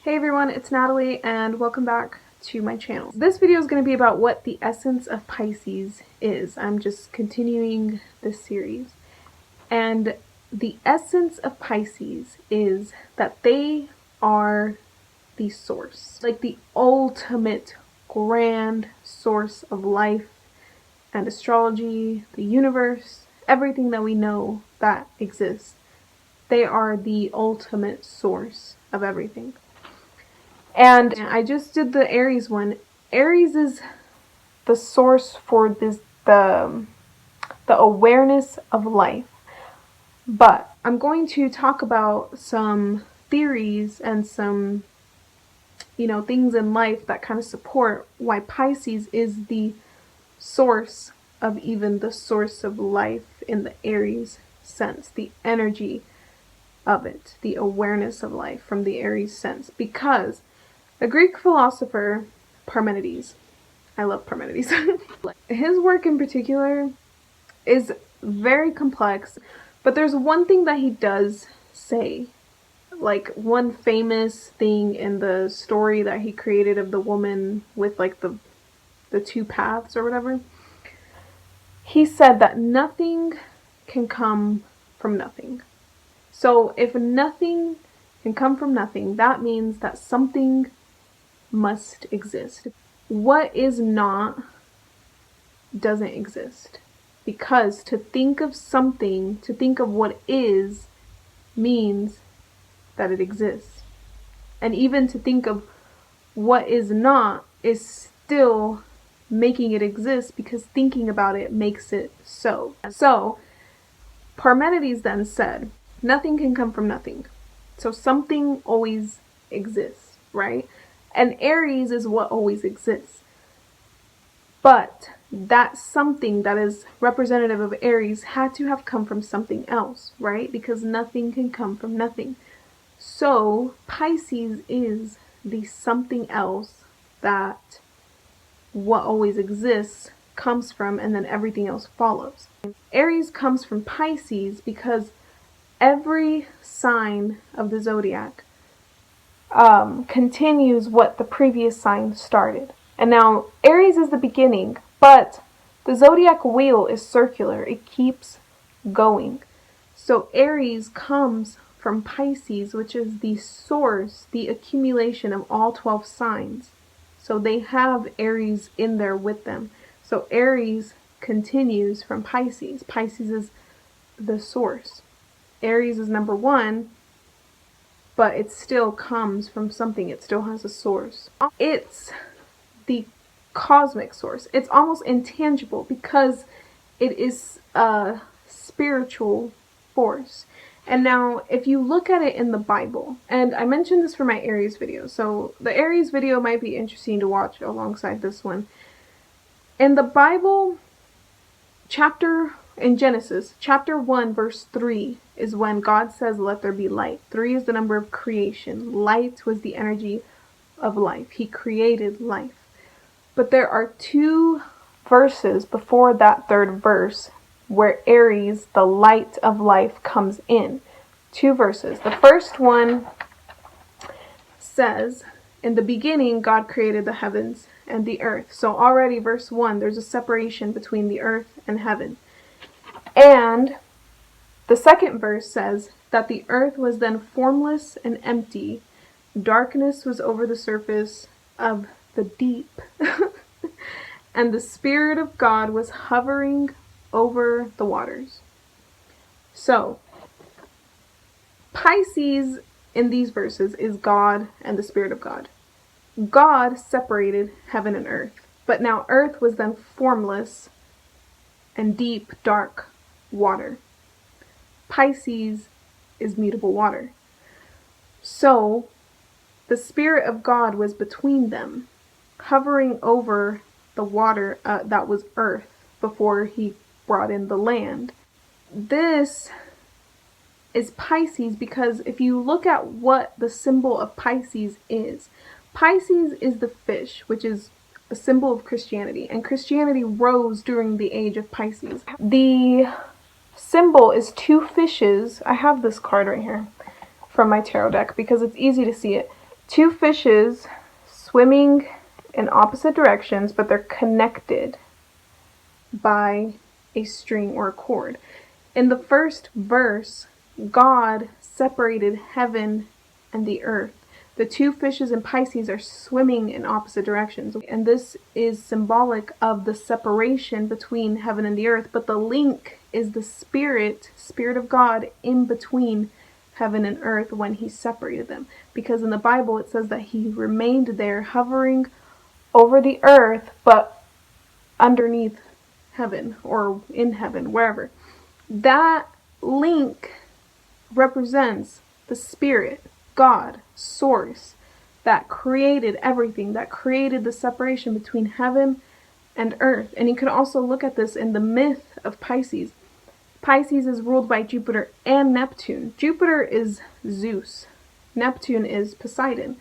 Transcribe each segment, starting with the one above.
Hey everyone, it's Natalie and welcome back to my channel. This video is going to be about what the essence of Pisces is. I'm just continuing this series. And the essence of Pisces is that they are the source, like the ultimate grand source of life and astrology, the universe, everything that we know that exists. They are the ultimate source of everything. And I just did the Aries one. Aries is the source for the awareness of life. But I'm going to talk about some theories and some, things in life that kind of support why Pisces is the source of even the source of life in the Aries sense, the energy of it, the awareness of life from the Aries sense. Because the Greek philosopher Parmenides, I love Parmenides, his work in particular is very complex, but there's one thing that he does say, like one famous thing in the story that he created of the woman with like the two paths or whatever. He said that nothing can come from nothing. So if nothing can come from nothing, that means that something must exist. What is not doesn't exist. Because to think of something, to think of what is, means that it exists. And even to think of what is not is still making it exist, because thinking about it makes it so. So Parmenides then said, nothing can come from nothing. So something always exists, right? And Aries is what always exists. But that something that is representative of Aries had to have come from something else, right? Because nothing can come from nothing. So Pisces is the something else that what always exists comes from, and then everything else follows. Aries comes from Pisces because every sign of the zodiac continues what the previous sign started. And now Aries is the beginning, but the zodiac wheel is circular. It keeps going. So Aries comes from Pisces, which is the source, the accumulation of all 12 signs. So they have Aries in there with them. So Aries continues from Pisces. Pisces is the source. Aries is number one, but it still comes from something. It still has a source. It's the cosmic source. It's almost intangible because it is a spiritual force. And now if you look at it in the Bible, and I mentioned this for my Aries video, so the Aries video might be interesting to watch alongside this one. In the Bible, in Genesis, chapter 1, verse 3 is when God says, let there be light. 3 is the number of creation. Light was the energy of life. He created life. But there are 2 verses before that 3rd verse where Aries, the light of life, comes in. 2 verses. The first one says, in the beginning, God created the heavens and the earth. So already, verse 1, there's a separation between the earth and heaven. And the second verse says that the earth was then formless and empty. Darkness was over the surface of the deep. And the Spirit of God was hovering over the waters. So, Pisces in these verses is God and the Spirit of God. God separated heaven and earth. But now earth was then formless and deep, dark water. Pisces is mutable water. So the Spirit of God was between them, hovering over the water that was earth before he brought in the land. This is Pisces because if you look at what the symbol of Pisces is the fish, which is a symbol of Christianity, and Christianity rose during the age of Pisces. The symbol is 2 fishes. I have this card right here from my tarot deck because it's easy to see it. two fishes swimming in opposite directions, but they're connected by a string or a cord. In the first verse, God separated heaven and the earth. The two fishes in Pisces are swimming in opposite directions, and this is symbolic of the separation between heaven and the earth, but the link is the Spirit of God in between heaven and earth when he separated them. Because in the Bible it says that he remained there hovering over the earth, but underneath heaven, or in heaven, wherever. That link represents the Spirit, God, Source, that created everything, that created the separation between heaven and earth. And you can also look at this in the myth of Pisces. Pisces is ruled by Jupiter and Neptune. Jupiter is Zeus. Neptune is Poseidon.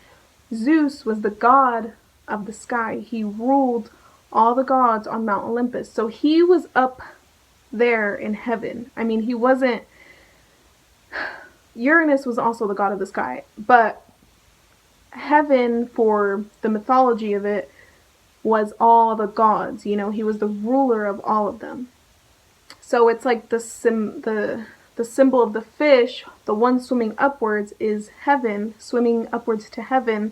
Zeus was the god of the sky. He ruled all the gods on Mount Olympus. So he was up there in heaven. I mean, he wasn't... Uranus was also the god of the sky, but heaven, for the mythology of it, was all the gods. You know, he was the ruler of all of them. So it's like the symbol of the fish, the one swimming upwards, is heaven, swimming upwards to heaven.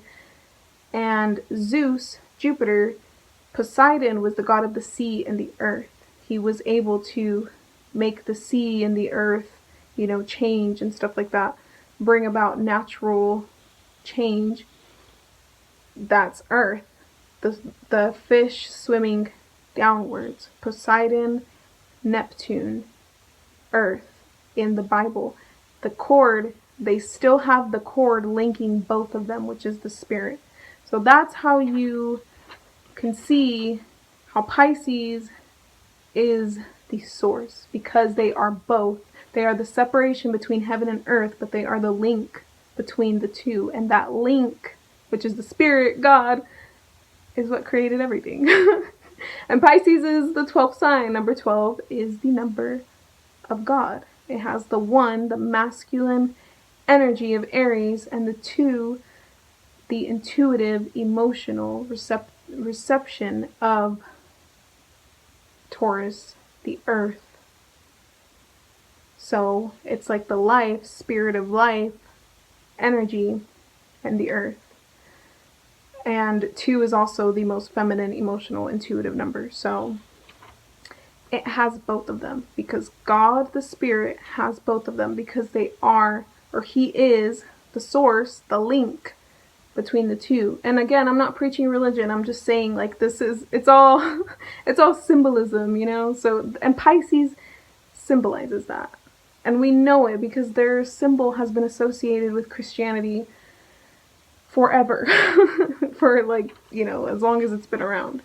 And Zeus, Jupiter, Poseidon was the god of the sea and the earth. He was able to make the sea and the earth, you know, change and stuff like that, bring about natural change. That's earth. The fish swimming downwards, Poseidon, Neptune, earth in the Bible. The cord, they still have the cord linking both of them, which is the Spirit. So that's how you can see how Pisces is the source, because they are both. They are the separation between heaven and earth, but they are the link between the two. And that link, which is the Spirit, God, is what created everything. And Pisces is the 12th sign. Number 12 is the number of God. It has the 1, the masculine energy of Aries, and the 2, the intuitive, emotional reception of Taurus, the earth. So it's like the life, spirit of life, energy, and the earth. And 2 is also the most feminine, emotional, intuitive number. So it has both of them, because God, the Spirit, has both of them, because they are, or he is, the source, the link between the two. And again, I'm not preaching religion. I'm just saying, like, this is, it's all symbolism, you know? So, and Pisces symbolizes that. And we know it because their symbol has been associated with Christianity forever. For, like, you know, as long as it's been around.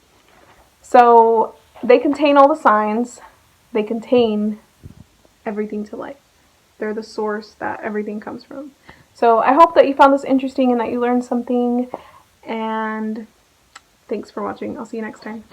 So they contain all the signs. They contain everything to life. They're the source that everything comes from. So I hope that you found this interesting and that you learned something. And thanks for watching. I'll see you next time.